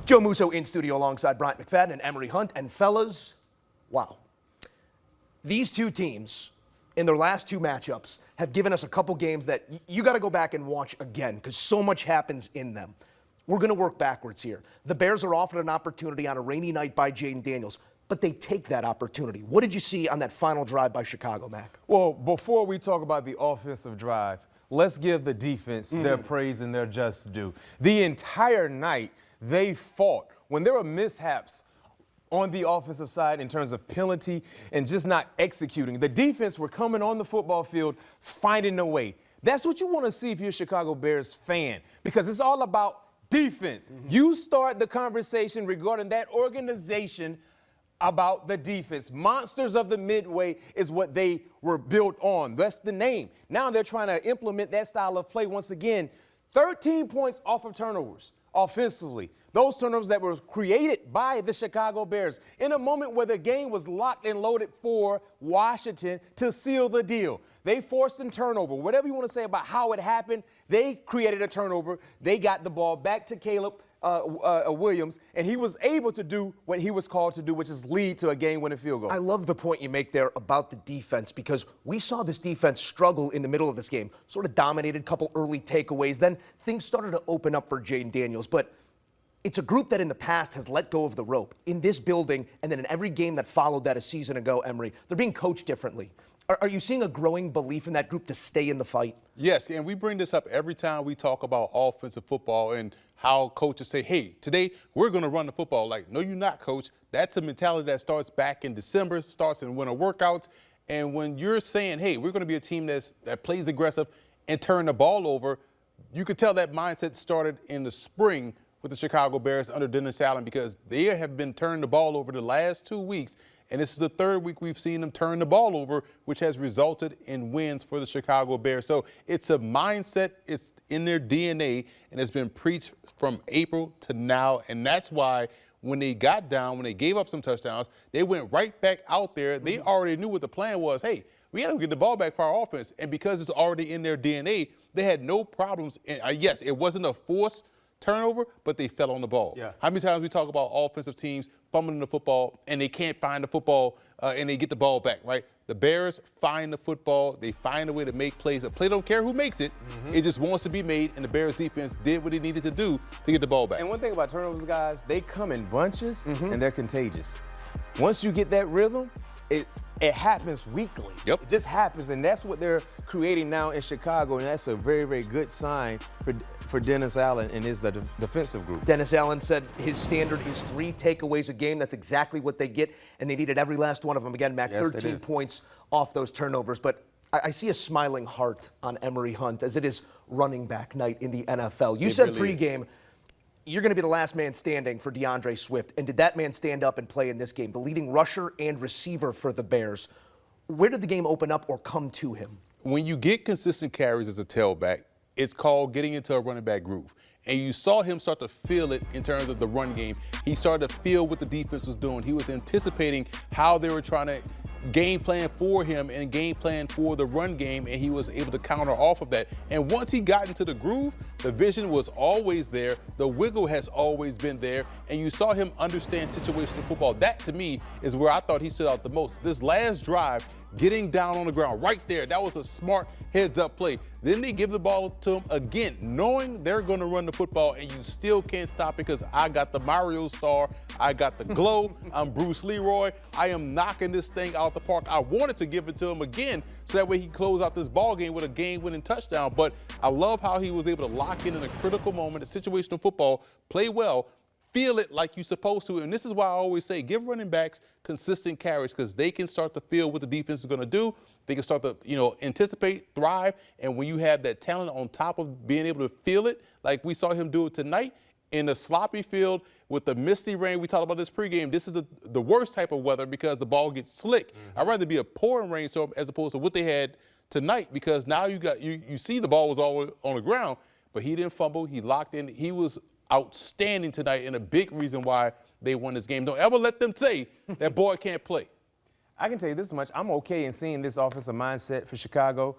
Joe Musso in studio alongside Bryant McFadden and Emory Hunt. And fellas, wow. These two teams, in their last two matchups, have given us a couple games that you got to go back and watch again because so much happens in them. We're going to work backwards here. The Bears are offered an opportunity on a rainy night by Jaden Daniels, but they take that opportunity. What did you see on that final drive by Chicago, Mac? Well, before we talk about the offensive drive, let's give the defense their praise and their just due. The entire night, they fought. When there were mishaps on the offensive side in terms of penalty and just not executing, the defense were coming on the football field, finding a way. That's what you want to see if you're a Chicago Bears fan, because it's all about defense. You start the conversation regarding that organization about the defense. Monsters of the Midway is what they were built on. That's the name. Now they're trying to implement that style of play once again. 13 points off of turnovers offensively. Those turnovers that were created by the Chicago Bears in a moment where the game was locked and loaded for Washington to seal the deal. They forced a turnover. Whatever you want to say about how it happened, they created a turnover. They got the ball back to Caleb Williams, and he was able to do what he was called to do, which is lead to a game-winning field goal. I love the point you make there about the defense, because we saw this defense struggle in the middle of this game, sort of dominated, a couple early takeaways. Then things started to open up for Jaden Daniels, but it's a group that in the past has let go of the rope. In this building, and then in every game that followed that a season ago, Emory, they're being coached differently. Are you seeing a growing belief in that group to stay in the fight? Yes, and we bring this up every time we talk about offensive football and how coaches say, hey, today we're going to run the football. Like, no, you're not, coach. That's a mentality that starts back in December, starts in winter workouts. And when you're saying, hey, we're going to be a team that plays aggressive and turn the ball over, you could tell that mindset started in the spring with the Chicago Bears under Dennis Allen, because they have been turning the ball over the last 2 weeks. And this is the third week we've seen them turn the ball over, which has resulted in wins for the Chicago Bears. So it's a mindset, it's in their DNA, and it's been preached from April to now. And that's why when they got down, when they gave up some touchdowns, they went right back out there. They already knew what the plan was. Hey, we got to get the ball back for our offense. And because it's already in their DNA, they had no problems. And yes, it wasn't a forced turnover, but they fell on the ball. Yeah. How many times we talk about offensive teams fumbling the football and they can't find the football and they get the ball back, right? The Bears find the football. They find a way to make plays. A play don't care who makes it. It just wants to be made, and the Bears defense did what it needed to do to get the ball back. And one thing about turnovers, guys, they come in bunches and they're contagious. Once you get that rhythm, it happens weekly. Yep. It just happens, and that's what they're creating now in Chicago, and that's a very, very good sign for Dennis Allen and his defensive group. Dennis Allen said his standard is 3 takeaways a game. That's exactly what they get, and they needed every last one of them. Again, Mac, Yes, 13 points off those turnovers. But I see a smiling heart on Emory Hunt as it is running back night in the NFL. You said really pregame, you're going to be the last man standing for DeAndre Swift. And did that man stand up and play in this game? The leading rusher and receiver for the Bears. Where did the game open up or come to him? When you get consistent carries as a tailback, it's called getting into a running back groove. And you saw him start to feel it in terms of the run game. He started to feel what the defense was doing. He was anticipating how they were trying to game plan for him and game plan for the run game, and he was able to counter off of that. And once he got into the groove, the vision was always there. The wiggle has always been there, and you saw him understand situational football. That, to me, is where I thought he stood out the most. This last drive, getting down on the ground right there, that was a smart heads-up play. Then they give the ball to him again, knowing they're going to run the football, and you still can't stop because I got the Mario star, I got the glow, I'm Bruce Leroy, I am knocking this thing out the park. I wanted to give it to him again so that way he can close out this ball game with a game-winning touchdown, but I love how he was able to lock in a critical moment, a situational football, play well, feel it like you're supposed to. And this is why I always say give running backs consistent carries, because they can start to feel what the defense is going to do. They can start to, anticipate, thrive. And when you have that talent on top of being able to feel it, like we saw him do it tonight, in the sloppy field with the misty rain, we talked about this pregame, this is the worst type of weather because the ball gets slick. I'd rather be a pouring rainstorm as opposed to what they had tonight, because now you see the ball was all on the ground, but he didn't fumble, he locked in, he was outstanding tonight, and a big reason why they won this game. Don't ever let them say that boy can't play. I can tell you this much. I'm okay in seeing this offensive mindset for Chicago.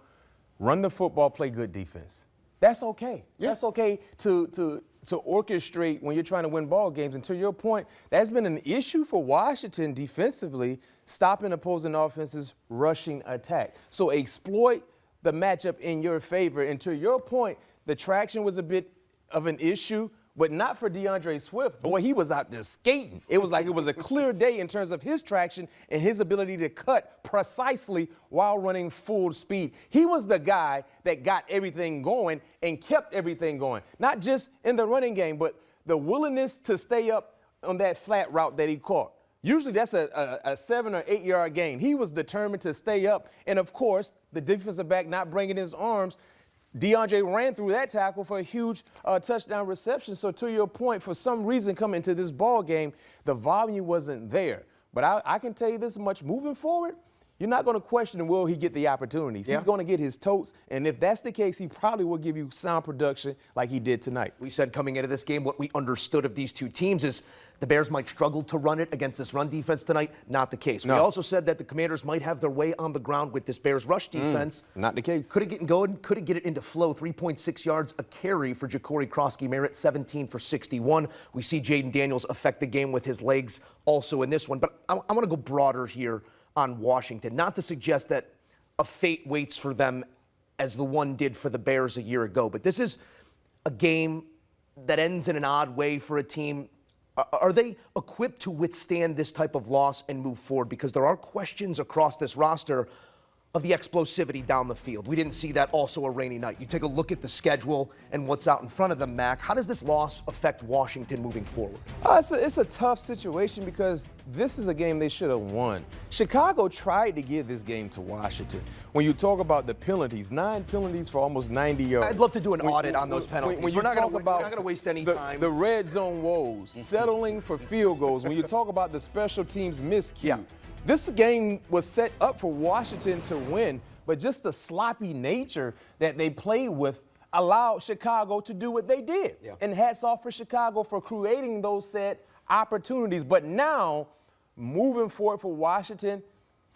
Run the football, play good defense. That's okay. Yeah. That's okay to orchestrate when you're trying to win ball games. And to your point, that's been an issue for Washington defensively, stopping opposing offenses' rushing attack. So exploit the matchup in your favor. And to your point, the traction was a bit of an issue, but not for DeAndre Swift. Boy, he was out there skating. It was like it was a clear day in terms of his traction and his ability to cut precisely while running full speed. He was the guy that got everything going and kept everything going, not just in the running game, but the willingness to stay up on that flat route that he caught. Usually that's a 7 or 8 yard gain. He was determined to stay up. And, of course, the defensive back not bringing his arms, DeAndre ran through that tackle for a huge touchdown reception. So to your point, for some reason coming into this ball game, the volume wasn't there. But I can tell you this much, moving forward, you're not going to question will he get the opportunities. He's going to get his totes, and if that's the case, he probably will give you sound production like he did tonight. We said coming into this game what we understood of these two teams is the Bears might struggle to run it against this run defense tonight. Not the case. No. We also said that the Commanders might have their way on the ground with this Bears rush defense. Not the case. Could it get going? Could it get it into flow? 3.6 yards a carry for Ja'Cory Krosky-Merritt, 17 for 61. We see Jaden Daniels affect the game with his legs also in this one. But I want to go broader here on Washington, not to suggest that a fate waits for them as the one did for the Bears a year ago, but this is a game that ends in an odd way for a team. Are they equipped to withstand this type of loss and move forward? Because there are questions across this roster of the explosivity down the field. We didn't see that also a rainy night. You take a look at the schedule and what's out in front of them, Mac. How does this loss affect Washington moving forward? It's a tough situation because this is a game they should have won. Chicago tried to give this game to Washington. When you talk about the penalties, 9 penalties for almost 90 yards. I'd love to do an audit on those penalties. We're not going to waste any time. The red zone woes, settling for field goals. When you talk about the special teams miscue, this game was set up for Washington to win, but just the sloppy nature that they played with allowed Chicago to do what they did. Yeah. And hats off for Chicago for creating those said opportunities. But now, moving forward for Washington,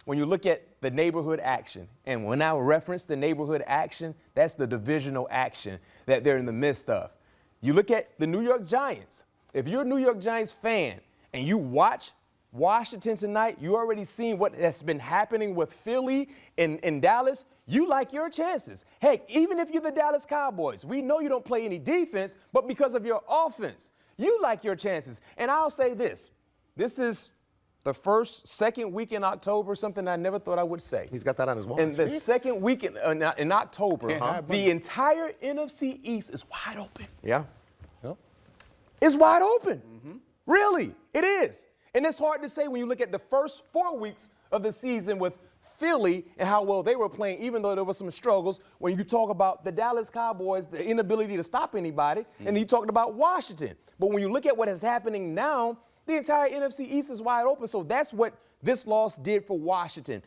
when you look at the neighborhood action, and when I reference the neighborhood action, that's the divisional action that they're in the midst of. You look at the New York Giants. If you're a New York Giants fan and you watch Washington tonight, you already seen what has been happening with Philly and Dallas. You like your chances. Heck, even if you're the Dallas Cowboys, we know you don't play any defense, but because of your offense, you like your chances. And I'll say this is the second week in October, something I never thought I would say. He's got that on his watch. And the second week in October, the entire NFC East is wide open. Yeah. Yep. It's wide open. Mm-hmm. Really, it is. And it's hard to say when you look at the first 4 weeks of the season with Philly and how well they were playing, even though there were some struggles. When you talk about the Dallas Cowboys, the inability to stop anybody, and then you talked about Washington. But when you look at what is happening now, the entire NFC East is wide open. So that's what this loss did for Washington.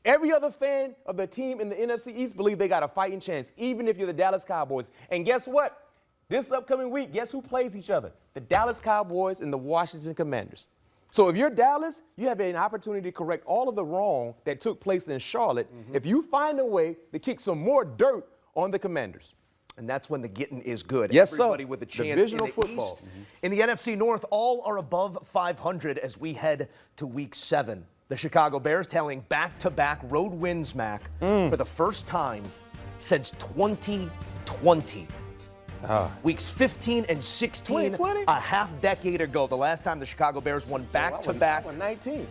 Every other fan of the team in the NFC East believe they got a fighting chance, even if you're the Dallas Cowboys. And guess what? This upcoming week, guess who plays each other? The Dallas Cowboys and the Washington Commanders. So if you're Dallas, you have an opportunity to correct all of the wrong that took place in Charlotte if you find a way to kick some more dirt on the Commanders. And that's when the getting is good. Yes, Everybody sir. with a chance Divisional in the football. East. In the NFC North, all are above 500 as we head to Week 7. The Chicago Bears tallying back-to-back road wins, Mac, for the first time since 2020. Weeks 15 and 16, 2020? a half-decade ago, the last time the Chicago Bears won back-to-back. 19.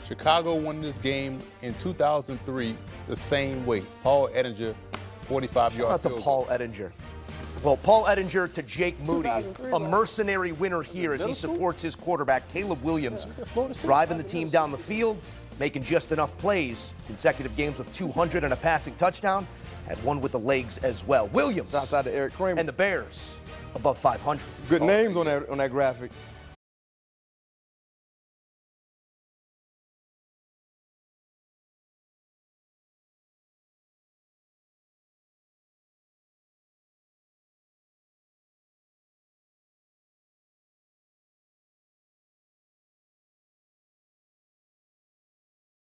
Chicago won this game in 2003 the same way. Paul Ettinger, 45 yards. Shout out to Paul Ettinger. Well, Paul Ettinger to Jake Moody, a mercenary winner here as he supports his quarterback, Caleb Williams, driving the team down the field, making just enough plays. Consecutive games with 200 and a passing touchdown. Had one with the legs as well. Williams outside of Eric Kramer. and the Bears above 500. Good names on that graphic.